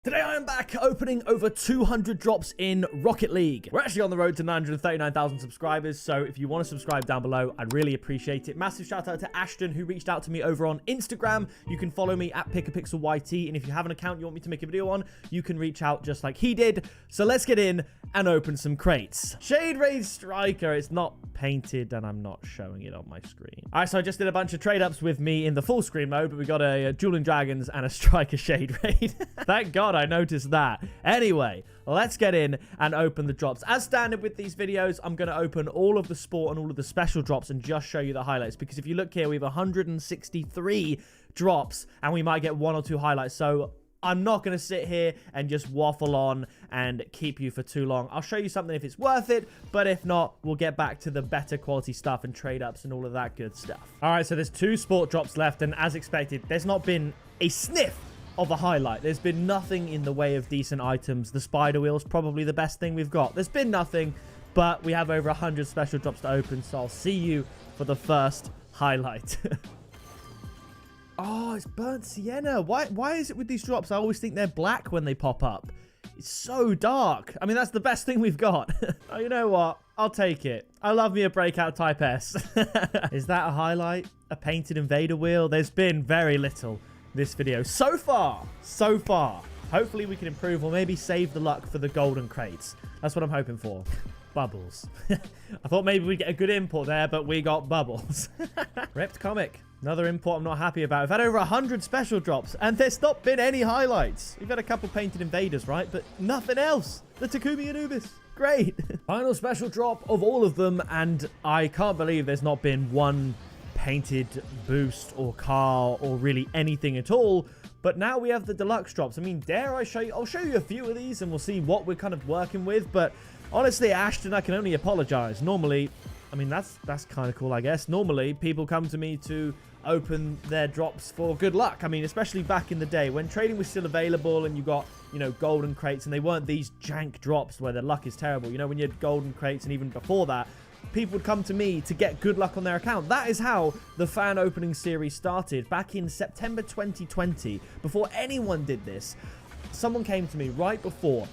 Today I am back opening over 200 drops in Rocket League. We're actually on the road to 939,000 subscribers, so if you want to subscribe down below, I'd really appreciate it. Massive shout out to Ashton, who reached out to me over on Instagram. You can follow me at pickapixel and if you have an account you want me to make a video on, you can reach out just like he did. So let's get in and open some crates. Shade Raid Striker, it's not painted and I'm not showing it on my screen. All right, so I just did a bunch of trade ups with me in the full screen mode, but we got a Dueling Dragons and a Striker Shade Raid. Thank God I noticed that. Anyway, let's get in and open the drops. As standard with these videos, I'm going to open all of the sport and all of the special drops and just show you the highlights, because if you look here, we have 163 drops and we might get one or two highlights. So I'm not going to sit here and just waffle on and keep you for too long. I'll show you something if it's worth it, but if not, we'll get back to the better quality stuff and trade ups and all of that good stuff. All right, so there's two sport drops left, and as expected, there's not been a sniff of a highlight. There's been nothing in the way of decent items. The spider wheel's probably the best thing we've got. There's been nothing, but we have over 100 special drops to open, so I'll see you for the first highlight. Oh, it's burnt sienna. Why is it with these drops? I always think they're black when they pop up. It's so dark. I mean, that's the best thing we've got. Oh, you know what? I'll take it. I love me a breakout type S. Is that a highlight? A painted invader wheel? There's been very little this video so far. Hopefully we can improve or maybe save the luck for the golden crates. That's what I'm hoping for. Bubbles. I thought maybe we'd get a good import there, but we got bubbles. Ripped comic. Another import I'm not happy about. We've had over 100 special drops and there's not been any highlights. We've had a couple painted invaders, right? But nothing else. The Takumi Anubis. Great. Final special drop of all of them, and I can't believe there's not been one painted boost or car or really anything at all. But now we have the deluxe drops. I mean, dare I show you? I'll show you a few of these and we'll see what we're kind of working with. But honestly, Ashton, I can only apologize. Normally, I mean, that's kind of cool, I guess. Normally, people come to me to open their drops for good luck. I mean, especially back in the day when trading was still available and you got, you know, golden crates, and they weren't these jank drops where the luck is terrible. You know, when you had golden crates, and even before that, people would come to me to get good luck on their account. That is how the fan opening series started back in September 2020. Before anyone did this, someone came to me right before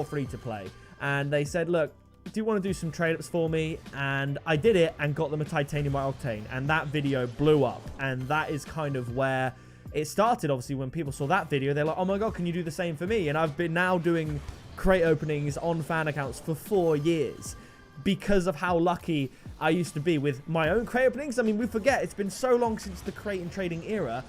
free to play, and they said, look, do you want to do some trade ups for me? And I did it and got them a titanium white octane, and that video blew up. And that is kind of where it started. Obviously, when people saw that video, they're like, oh my god, can you do the same for me? And I've been now doing crate openings on fan accounts for 4 years because of how lucky I used to be with my own crate openings. I mean, we forget, it's been so long since the crate and trading era.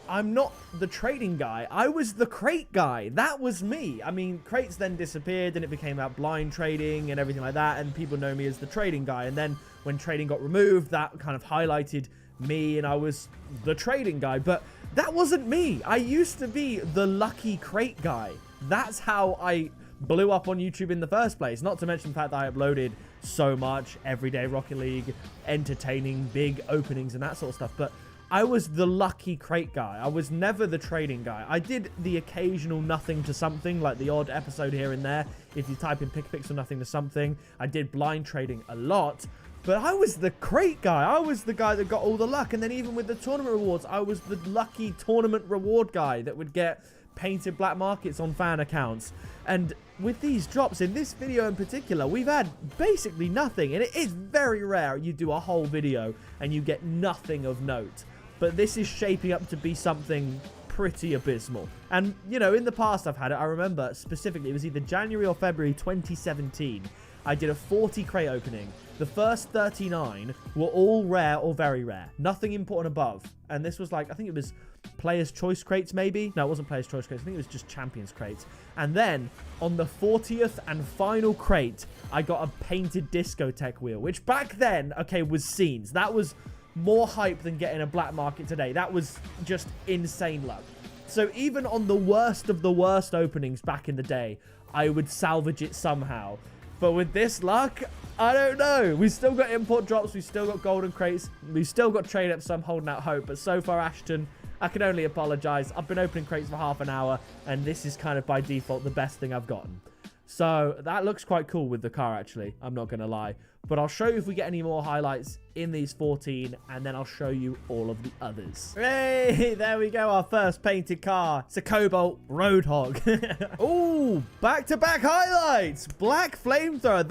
I'm not the trading guy. I was the crate guy. That was me. I mean, crates then disappeared and it became about blind trading and everything like that. And people know me as the trading guy. And then when trading got removed, that kind of highlighted me and I was the trading guy. But that wasn't me. I used to be the lucky crate guy. That's how I blew up on YouTube in the first place. Not to mention the fact that I uploaded so much everyday Rocket League, entertaining, big openings and that sort of stuff. But I was the lucky crate guy. I was never the trading guy. I did the occasional nothing to something, like the odd episode here and there. If you type in pickapixel nothing to something, I did blind trading a lot. But I was the crate guy. I was the guy that got all the luck. And then even with the tournament rewards, I was the lucky tournament reward guy that would get painted black markets on fan accounts. And with these drops in this video in particular, we've had basically nothing. And it is very rare you do a whole video and you get nothing of note. But this is shaping up to be something pretty abysmal. And, you know, in the past I've had it. I remember specifically, it was either January or February 2017. I did a 40 crate opening. The first 39 were all rare or very rare. Nothing important above. And this was like, I think it was Player's Choice crates maybe. No, it wasn't Player's Choice crates. I think it was just Champions crates. And then on the 40th and final crate, I got a painted discotheque wheel, which back then, okay, was scenes. That was more hype than getting a black market today. That was just insane luck. So even on the worst of the worst openings back in the day, I would salvage it somehow. But with this luck, I don't know. We've still got import drops. We've still got golden crates. We've still got trade ups, so I'm holding out hope. But so far, Ashton, I can only apologize. I've been opening crates for half an hour, and this is kind of by default the best thing I've gotten. So that looks quite cool with the car, actually. I'm not going to lie. But I'll show you if we get any more highlights in these 14, and then I'll show you all of the others. Hey, there we go. Our first painted car. It's a Cobalt Roadhog. Oh, back-to-back highlights. Black Flamethrower.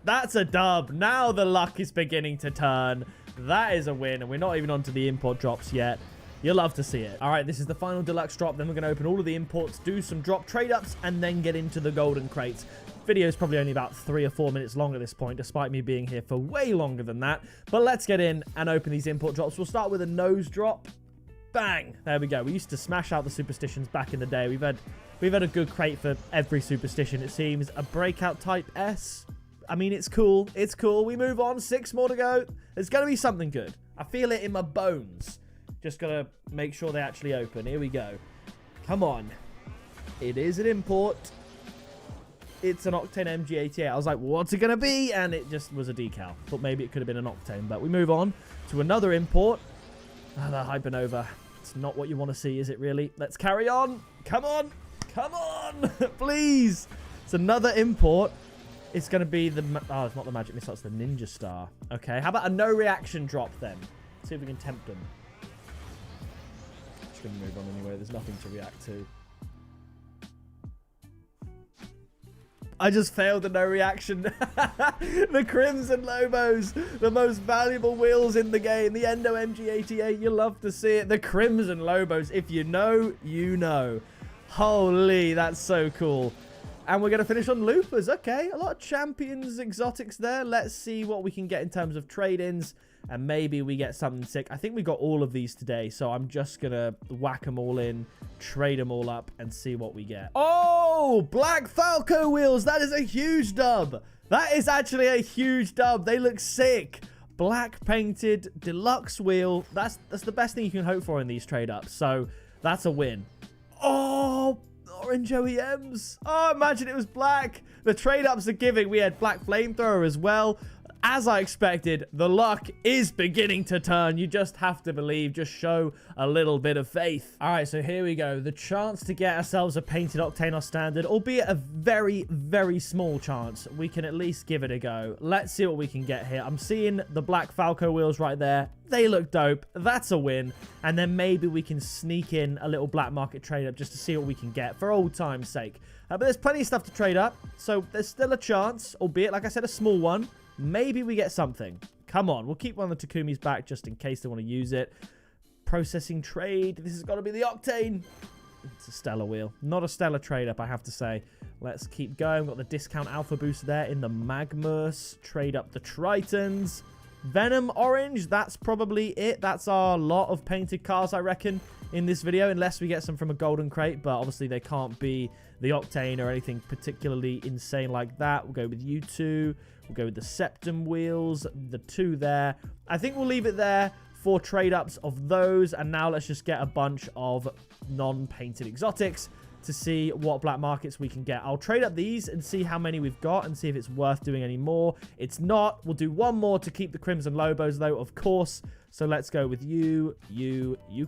That's a dub. Now the luck is beginning to turn. That is a win, and we're not even onto the import drops yet. You'll love to see it. All right, this is the final deluxe drop. Then we're going to open all of the imports, do some drop trade-ups, and then get into the golden crates. Video is probably only about 3 or 4 minutes long at this point, despite me being here for way longer than that. But let's get in and open these import drops. We'll start with a nose drop. Bang! There we go. We used to smash out the superstitions back in the day. We've had a good crate for every superstition, it seems. A breakout type S. I mean, it's cool. It's cool. We move on. 6 more to go. There's going to be something good. I feel it in my bones. Just gotta make sure they actually open. Here we go. Come on. It is an import. It's an Octane MG88. I was like, what's it gonna be? And it just was a decal. Thought maybe it could have been an Octane. But we move on to another import. Ah, the Hypernova. It's not what you want to see, is it really? Let's carry on. Come on. Come on. Please. It's another import. It's gonna be the... Oh, it's not the Magic Missile. It's the Ninja Star. Okay. How about a no reaction drop then? See if we can tempt them. Going to move on anyway. There's nothing to react to. I just failed the no reaction. The Crimson Lobos, the most valuable wheels in the game. The OMG88, you love to see it. The Crimson Lobos, if you know, you know. Holy, that's so cool. And we're going to finish on loopers. Okay, a lot of champions, exotics there. Let's see what we can get in terms of trade-ins. And maybe we get something sick. I think we got all of these today. So I'm just going to whack them all in, trade them all up, and see what we get. Oh, Black Falco wheels. That is a huge dub. That is actually a huge dub. They look sick. Black painted deluxe wheel. That's the best thing you can hope for in these trade-ups. So that's a win. Oh, orange OEMs. Oh, imagine it was black. The trade-ups are giving. We had Black Flamethrower as well. As I expected, the luck is beginning to turn. You just have to believe. Just show a little bit of faith. All right, so here we go. The chance to get ourselves a painted Octane or Standard, albeit a very, very small chance. We can at least give it a go. Let's see what we can get here. I'm seeing the Black Falco wheels right there. They look dope. That's a win. And then maybe we can sneak in a little black market trade up just to see what we can get for old time's sake. But there's plenty of stuff to trade up. So there's still a chance, albeit, like I said, a small one. Maybe we get something. Come on. We'll keep one of the Takumi's back just in case they want to use it. Processing trade. This has got to be the Octane. It's a stellar wheel. Not a stellar trade up, I have to say. Let's keep going. We've got the discount alpha boost there in the Magmus. Trade up the Tritons. Venom orange. That's probably it. That's our lot of painted cars, I reckon, in this video. Unless we get some from a golden crate. But obviously they can't be the Octane or anything particularly insane like that. We'll go with you two. We'll go with the Septum wheels, the 2 there. I think we'll leave it there for trade-ups of those. And now let's just get a bunch of non-painted exotics to see what black markets we can get. I'll trade up these and see how many we've got and see if it's worth doing any more. It's not. We'll do one more to keep the Crimson Lobos, though, of course. So let's go with you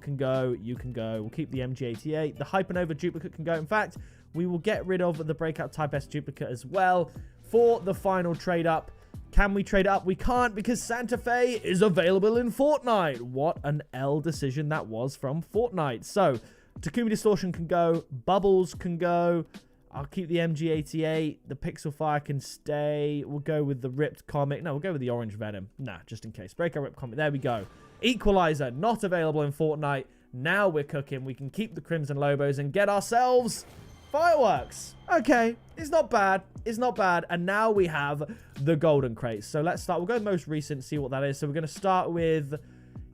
can go, you can go. We'll keep the MG88. The Hypernova duplicate can go. In fact, we will get rid of the Breakout Type S duplicate as well. For the final trade up. Can we trade up? We can't because Santa Fe is available in Fortnite. What an L decision that was from Fortnite. So, Takumi Distortion can go. Bubbles can go. I'll keep the MG88. The Pixel Fire can stay. We'll go with the Ripped Comic. No, we'll go with the Orange Venom. Nah, just in case. Breakout Ripped Comic. There we go. Equalizer, not available in Fortnite. Now we're cooking. We can keep the Crimson Lobos and get ourselves... fireworks. Okay, it's not bad. It's not bad. And now we have the golden crates. So let's start. We'll go most recent, see what that is. So we're going to start with...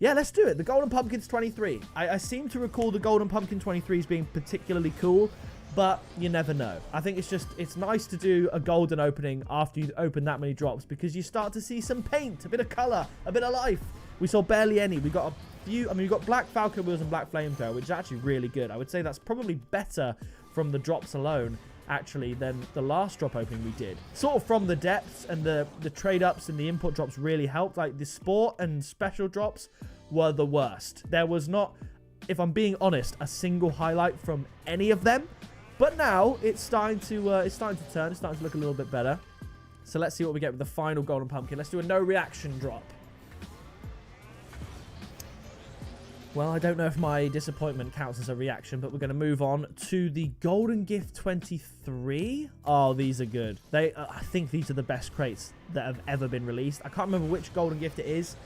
yeah, let's do it. The Golden Pumpkins 23. I seem to recall the Golden Pumpkin 23s being particularly cool, but you never know. I think it's nice to do a golden opening after you open that many drops because you start to see some paint, a bit of color, a bit of life. We saw barely any. We got a few... I mean, we got Black Falcon wheels and Black Flamethrower, which is actually really good. I would say that's probably better from the drops alone, actually, than the last drop opening we did. Sort of from the depths, and the trade-ups and the input drops really helped. Like, the sport and special drops were the worst. There was not, if I'm being honest, a single highlight from any of them. But now it's starting to turn. It's starting to look a little bit better. So let's see what we get with the final golden pumpkin. Let's do a no reaction drop. Well, I don't know if my disappointment counts as a reaction, but we're going to move on to the Golden Gift 23. Oh, these are good. I think these are the best crates that have ever been released. I can't remember which Golden Gift it is,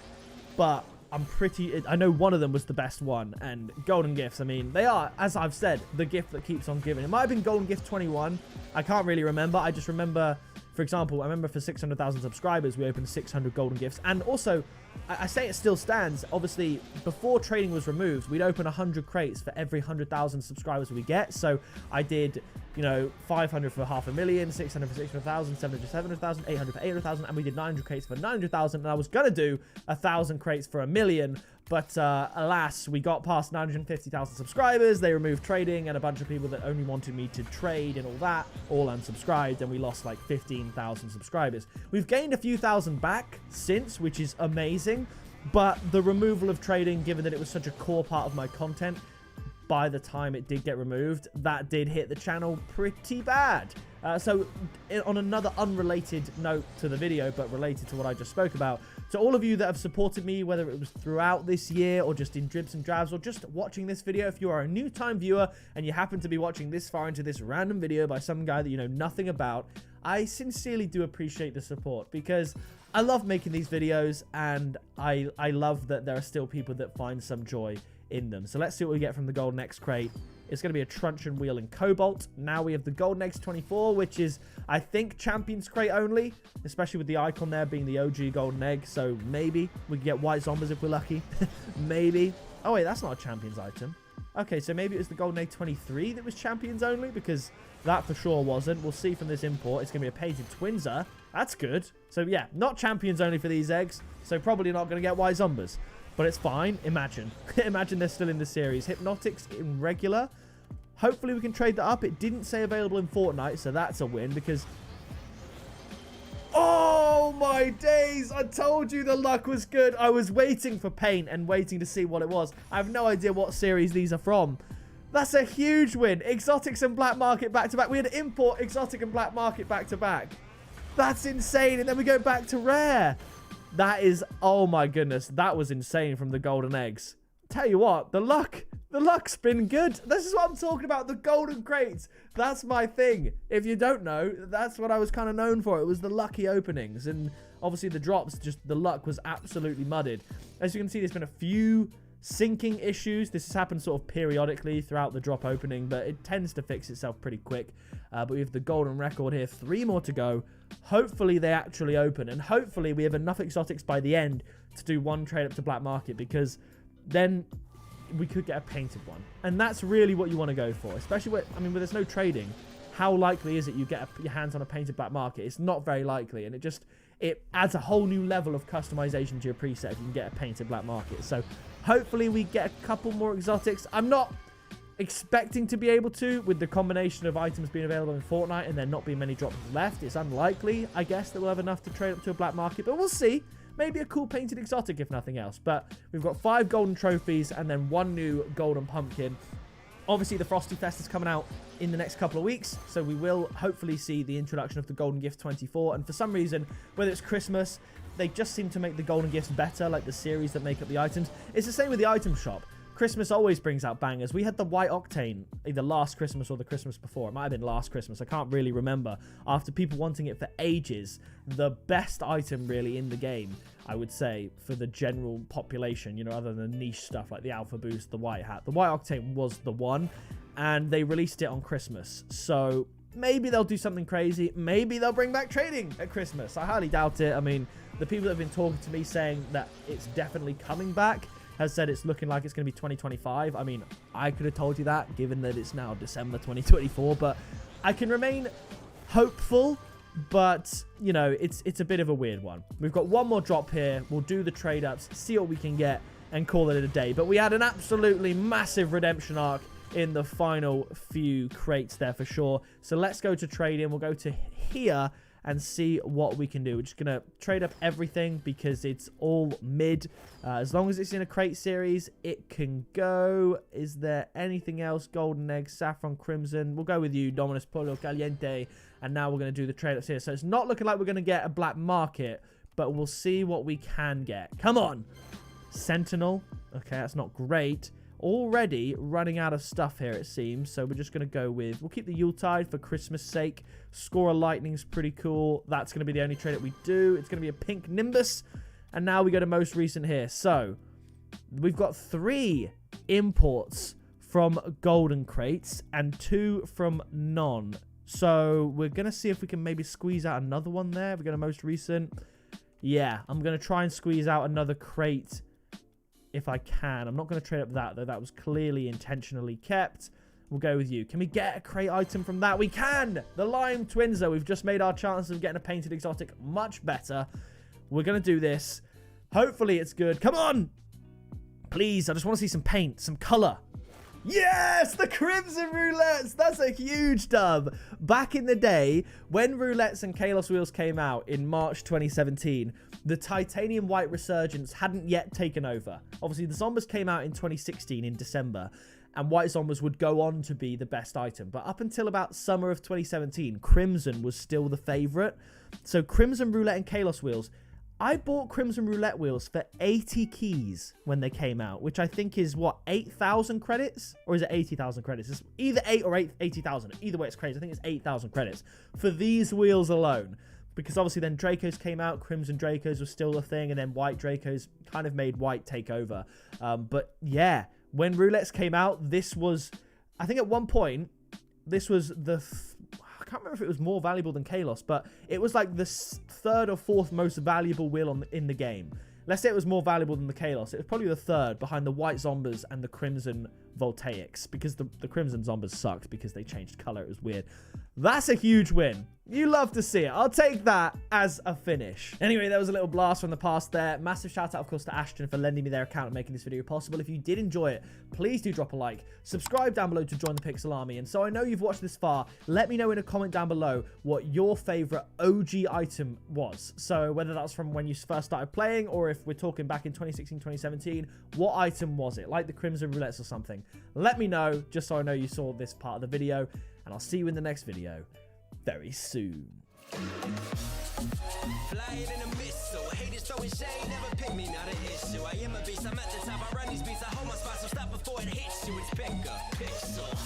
but I know one of them was the best one. And Golden Gifts, I mean, they are, as I've said, the gift that keeps on giving. It might have been Golden Gift 21. I can't really remember. I just remember, for example, I remember for 600,000 subscribers, we opened 600 Golden Gifts. And also, I say it still stands. Obviously, before trading was removed, we'd open 100 crates for every 100,000 subscribers we get. So I did, 500 for 500,000, 600 for 600,000, 700 for 700,000, 800 for 800,000, and we did 900 crates for 900,000. And I was going to do 1,000 crates for 1 million. But alas, we got past 950,000 subscribers. They removed trading, and a bunch of people that only wanted me to trade and all that all unsubscribed, and we lost like 15,000 subscribers. We've gained a few thousand back since, which is amazing. But the removal of trading, given that it was such a core part of my content, by the time it did get removed, that did hit the channel pretty bad. So on another unrelated note to the video, but related to what I just spoke about, to all of you that have supported me, whether it was throughout this year or just in dribs and drabs or just watching this video, if you are a new time viewer and you happen to be watching this far into this random video by some guy that you know nothing about, I sincerely do appreciate the support, because I love making these videos, and I love that there are still people that find some joy in them. So let's see what we get from the Golden Eggs crate. It's going to be a truncheon wheel in Cobalt. Now we have the Golden Eggs 24, which is, I think, Champions crate only, especially with the icon there being the OG Golden Egg. So maybe we can get white zombies if we're lucky. Maybe. Oh, wait, that's not a Champions item. Okay, so maybe it was the Golden Egg 23 that was Champions only, because that for sure wasn't. We'll see from this import. It's going to be a painted Twinser. That's good. So, yeah, not Champions only for these eggs, so probably not going to get white zombies. But it's fine. Imagine. Imagine they're still in the series. Hypnotics in regular. Hopefully we can trade that up. It didn't say available in Fortnite, so that's a win, because... Oh, my days! I told you the luck was good. I was waiting for paint and waiting to see what it was. I have no idea what series these are from. That's a huge win. Exotics and Black Market back-to-back. We had import, Exotic, and Black Market back-to-back. That's insane. And then we go back to Rare. That is, oh my goodness, that was insane from the Golden Eggs. Tell you what, the luck's been good. This is what I'm talking about, the golden crates. That's my thing. If you don't know, that's what I was kind of known for. It was the lucky openings, and obviously the drops, just the luck was absolutely mudded. As you can see, there's been a few syncing issues. This has happened sort of periodically throughout the drop opening, but it tends to fix itself pretty quick. But we have the golden record here, 3 more to go. Hopefully they actually open, and hopefully we have enough exotics by the end to do one trade up to Black Market, because then we could get a painted one, and that's really what you want to go for, especially when, I mean, where there's no trading. How likely is it you get your hands on a painted Black Market? It's not very likely, and it adds a whole new level of customization to your preset if you can get a painted Black Market. So hopefully we get a couple more exotics. I'm not expecting to be able to, with the combination of items being available in Fortnite and there not being many drops left. It's unlikely, I guess, that we'll have enough to trade up to a Black Market, but we'll see. Maybe a cool painted exotic, if nothing else. But we've got 5 golden trophies and then 1 new golden pumpkin. Obviously, the Frosty Fest is coming out in the next couple of weeks, so we will hopefully see the introduction of the Golden Gift 24. And for some reason, whether it's Christmas, they just seem to make the golden gifts better, like the series that make up the items. It's the same with the item shop. Christmas always brings out bangers. We had the White Octane either last Christmas or the Christmas before. It might have been last Christmas. I can't really remember. After people wanting it for ages, the best item really in the game, I would say, for the general population, you know, other than niche stuff like the Alpha Boost, the White Hat. The White Octane was the one, and they released it on Christmas. So maybe they'll do something crazy. Maybe they'll bring back trading at Christmas. I highly doubt it. I mean, the people that have been talking to me saying that it's definitely coming back has said it's looking like it's going to be 2025. I mean, I could have told you that, given that it's now December 2024, but I can remain hopeful, but, you know, it's a bit of a weird one. We've got 1 more drop here. We'll do the trade-ups, see what we can get, and call it a day. But we had an absolutely massive redemption arc in the final few crates there for sure. So let's go to trade-in. We'll go to here, and see what we can do. We're just going to trade up everything because it's all mid. As long as it's in a crate series, it can go. Is there anything else? Golden egg, saffron, crimson. We'll go with you, Dominus Polo Caliente. And now we're going to do the trade-ups here. So it's not looking like we're going to get a black market, but we'll see what we can get. Come on. Sentinel. Okay, that's not great. Already running out of stuff here, it seems. So we're just going to go with... We'll keep the Yuletide for Christmas' sake. Score of Lightning's pretty cool. That's going to be the only trade that we do. It's going to be a pink Nimbus. And now we go to most recent here. So we've got 3 imports from golden crates and 2 from non. So we're going to see if we can maybe squeeze out another one there. We're going to most recent. Yeah, I'm going to try and squeeze out another crate if I can. I'm not going to trade up that, though. That was clearly intentionally kept. We'll go with you. Can we get a crate item from that? We can! The Lime Twins, though. We've just made our chances of getting a painted exotic much better. We're going to do this. Hopefully it's good. Come on! Please, I just want to see some paint, some color. Yes! The Crimson Roulettes! That's a huge dub. Back in the day, when Roulettes and Kalos Wheels came out in March 2017, the Titanium White Resurgence hadn't yet taken over. Obviously, the Zombers came out in 2016 in December, and White Zombers would go on to be the best item. But up until about summer of 2017, Crimson was still the favorite. So Crimson Roulette and Kalos Wheels... I bought Crimson Roulette wheels for 80 keys when they came out, which I think is, what, 8,000 credits? Or is it 80,000 credits? It's either 8 or 80,000. Either way, it's crazy. I think it's 8,000 credits for these wheels alone. Because obviously then Dracos came out, Crimson Dracos was still a thing, and then White Dracos kind of made White take over. But yeah, when Roulettes came out, this was, I think at one point, this was the... I can't remember if it was more valuable than Kalos, but it was like the 3rd or 4th most valuable wheel in the game. Let's say it was more valuable than the Kalos. It was probably the 3rd behind the White Zombers and the Crimson Voltaics, because the Crimson Zombers sucked because they changed color. It was weird. That's a huge win. You love to see it. I'll take that as a finish. Anyway, there was a little blast from the past there. Massive shout out, of course, to Ashton for lending me their account and making this video possible. If you did enjoy it, please do drop a like. Subscribe down below to join the Pixel Army. And so I know you've watched this far. Let me know in a comment down below what your favorite OG item was. So whether that's from when you first started playing, or if we're talking back in 2016, 2017, what item was it? Like the Crimson Roulettes or something. Let me know, just so I know you saw this part of the video. And I'll see you in the next video very soon. Flying in the missile, haters throwing shade, never pick me, not an issue. I am a beast, I'm at the top, I run these beats, I hold my spot, so stop before it hits you. It's pick up, pixel.